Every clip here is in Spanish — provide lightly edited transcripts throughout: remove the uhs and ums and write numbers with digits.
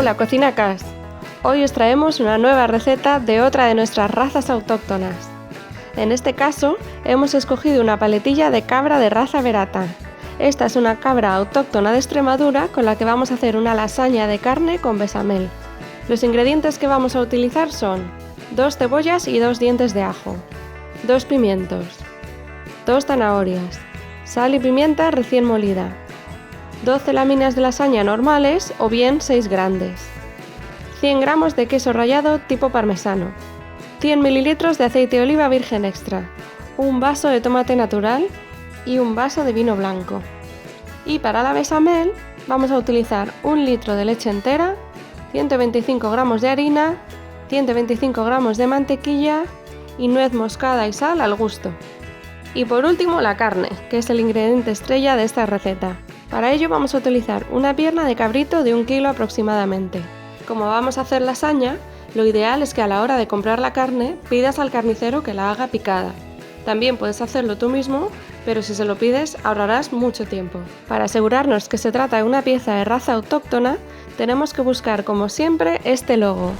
Hola cocinacas, hoy os traemos una nueva receta de otra de nuestras razas autóctonas. En este caso hemos escogido una paletilla de cabra de raza verata. Esta es una cabra autóctona de Extremadura con la que vamos a hacer una lasaña de carne con bechamel. Los ingredientes que vamos a utilizar son 2 cebollas y 2 dientes de ajo, 2 pimientos, 2 zanahorias, sal y pimienta recién molida, 12 láminas de lasaña normales o bien 6 grandes, 100 gramos de queso rallado tipo parmesano, 100 mililitros de aceite de oliva virgen extra, un vaso de tomate natural y un vaso de vino blanco. Y para la bechamel vamos a utilizar 1 litro de leche entera, 125 gramos de harina, 125 gramos de mantequilla y nuez moscada y sal al gusto. Y por último la carne, que es el ingrediente estrella de esta receta. Para ello vamos a utilizar una pierna de cabrito de 1 kilo aproximadamente. Como vamos a hacer lasaña, lo ideal es que a la hora de comprar la carne pidas al carnicero que la haga picada. También puedes hacerlo tú mismo, pero si se lo pides ahorrarás mucho tiempo. Para asegurarnos que se trata de una pieza de raza autóctona, tenemos que buscar como siempre este logo.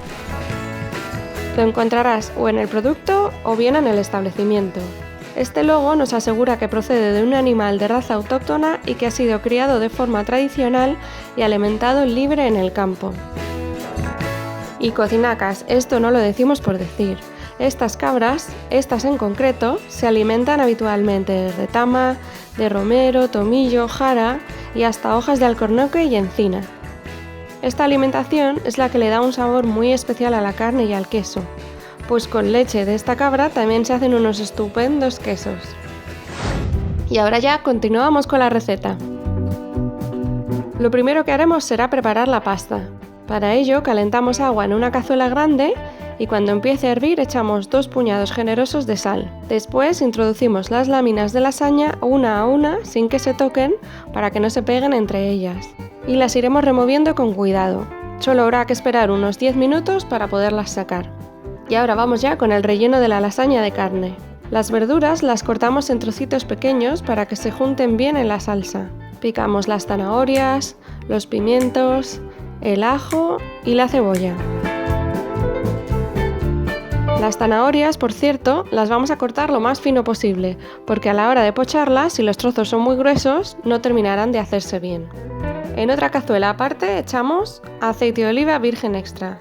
Lo encontrarás o en el producto o bien en el establecimiento. Este logo nos asegura que procede de un animal de raza autóctona y que ha sido criado de forma tradicional y alimentado libre en el campo. Y cocinacas, esto no lo decimos por decir. Estas cabras, estas en concreto, se alimentan habitualmente de retama, de romero, tomillo, jara y hasta hojas de alcornoque y encina. Esta alimentación es la que le da un sabor muy especial a la carne y al queso, pues con leche de esta cabra también se hacen unos estupendos quesos. Y ahora ya continuamos con la receta. Lo primero que haremos será preparar la pasta. Para ello calentamos agua en una cazuela grande y cuando empiece a hervir echamos 2 puñados generosos de sal. Después introducimos las láminas de lasaña una a una sin que se toquen para que no se peguen entre ellas. Y las iremos removiendo con cuidado. Solo habrá que esperar unos 10 minutos para poderlas sacar. Y ahora vamos ya con el relleno de la lasaña de carne. Las verduras las cortamos en trocitos pequeños para que se junten bien en la salsa. Picamos las zanahorias, los pimientos, el ajo y la cebolla. Las zanahorias, por cierto, las vamos a cortar lo más fino posible, porque a la hora de pocharlas, si los trozos son muy gruesos, no terminarán de hacerse bien. En otra cazuela aparte echamos aceite de oliva virgen extra.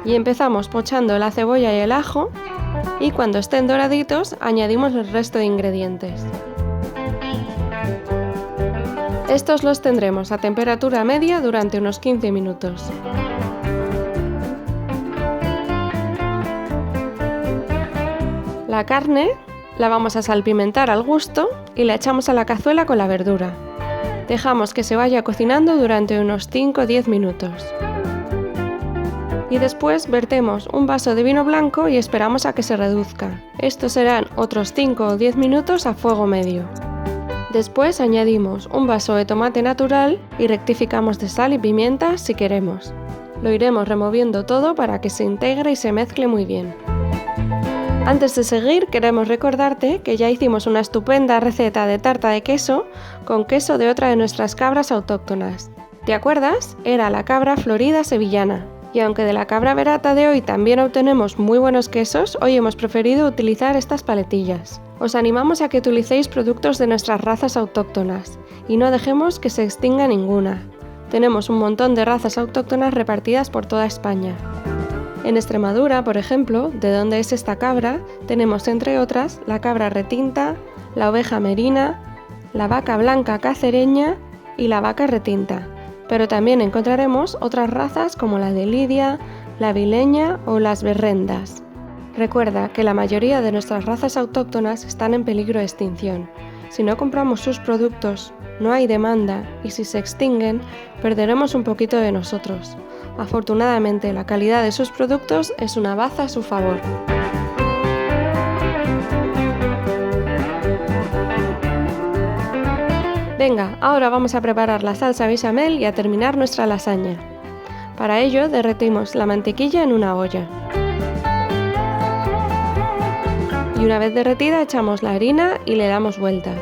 Y empezamos pochando la cebolla y el ajo y cuando estén doraditos añadimos el resto de ingredientes. Estos los tendremos a temperatura media durante unos 15 minutos. La carne la vamos a salpimentar al gusto y la echamos a la cazuela con la verdura. Dejamos que se vaya cocinando durante unos 5 o 10 minutos. Y después vertemos un vaso de vino blanco y esperamos a que se reduzca. Estos serán otros 5 o 10 minutos a fuego medio. Después añadimos un vaso de tomate natural y rectificamos de sal y pimienta si queremos. Lo iremos removiendo todo para que se integre y se mezcle muy bien. Antes de seguir queremos recordarte que ya hicimos una estupenda receta de tarta de queso con queso de otra de nuestras cabras autóctonas. ¿Te acuerdas? Era la cabra florida sevillana. Y aunque de la cabra verata de hoy también obtenemos muy buenos quesos, hoy hemos preferido utilizar estas paletillas. Os animamos a que utilicéis productos de nuestras razas autóctonas y no dejemos que se extinga ninguna. Tenemos un montón de razas autóctonas repartidas por toda España. En Extremadura, por ejemplo, de donde es esta cabra, tenemos entre otras la cabra retinta, la oveja merina, la vaca blanca cacereña y la vaca retinta. Pero también encontraremos otras razas como la de Lidia, la vileña o las berrendas. Recuerda que la mayoría de nuestras razas autóctonas están en peligro de extinción. Si no compramos sus productos, no hay demanda y si se extinguen, perderemos un poquito de nosotros. Afortunadamente, la calidad de sus productos es una baza a su favor. Venga, ahora vamos a preparar la salsa bechamel y a terminar nuestra lasaña. Para ello derretimos la mantequilla en una olla. Y una vez derretida echamos la harina y le damos vueltas.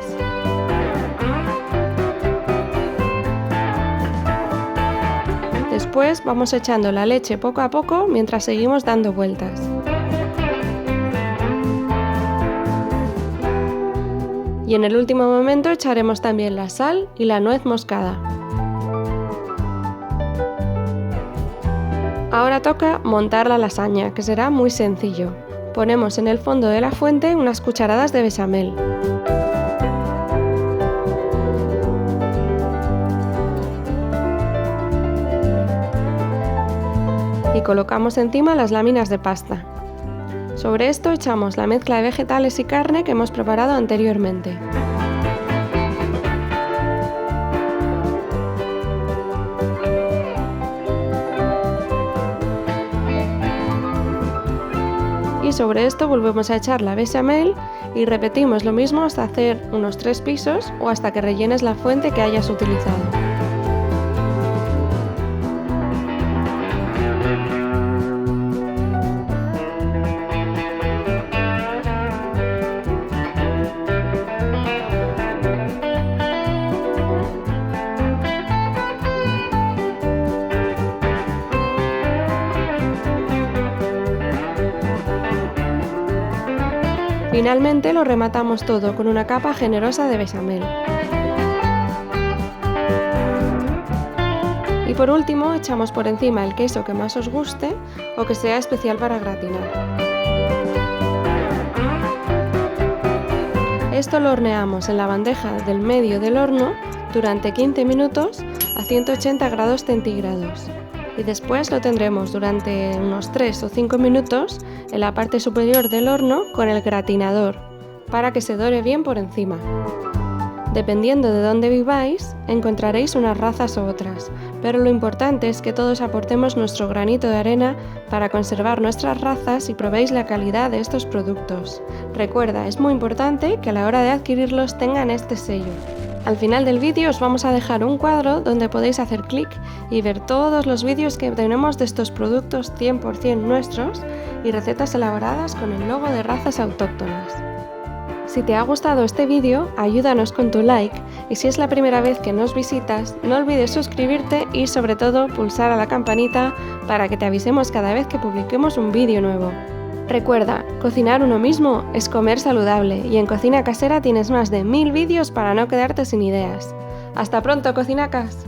después vamos echando la leche poco a poco mientras seguimos dando vueltas. Y en el último momento echaremos también la sal y la nuez moscada. Ahora toca montar la lasaña, que será muy sencillo. Ponemos en el fondo de la fuente unas cucharadas de bechamel. Y colocamos encima las láminas de pasta. Sobre esto echamos la mezcla de vegetales y carne que hemos preparado anteriormente. Y sobre esto volvemos a echar la bechamel y repetimos lo mismo hasta hacer unos 3 pisos o hasta que rellenes la fuente que hayas utilizado. Finalmente lo rematamos todo con una capa generosa de bechamel. Y por último echamos por encima el queso que más os guste o que sea especial para gratinar. Esto lo horneamos en la bandeja del medio del horno durante 15 minutos a 180 grados centígrados. Y después lo tendremos durante unos 3 o 5 minutos en la parte superior del horno con el gratinador, para que se dore bien por encima. Dependiendo de dónde viváis, encontraréis unas razas u otras, pero lo importante es que todos aportemos nuestro granito de arena para conservar nuestras razas y probéis la calidad de estos productos. Recuerda, es muy importante que a la hora de adquirirlos tengan este sello. Al final del vídeo os vamos a dejar un cuadro donde podéis hacer clic y ver todos los vídeos que tenemos de estos productos 100% nuestros y recetas elaboradas con el logo de Razas Autóctonas. Si te ha gustado este vídeo, ayúdanos con tu like y si es la primera vez que nos visitas, no olvides suscribirte y sobre todo pulsar a la campanita para que te avisemos cada vez que publiquemos un vídeo nuevo. Recuerda, cocinar uno mismo es comer saludable y en Cocina Casera tienes más de 1000 vídeos para no quedarte sin ideas. ¡Hasta pronto, cocinacas!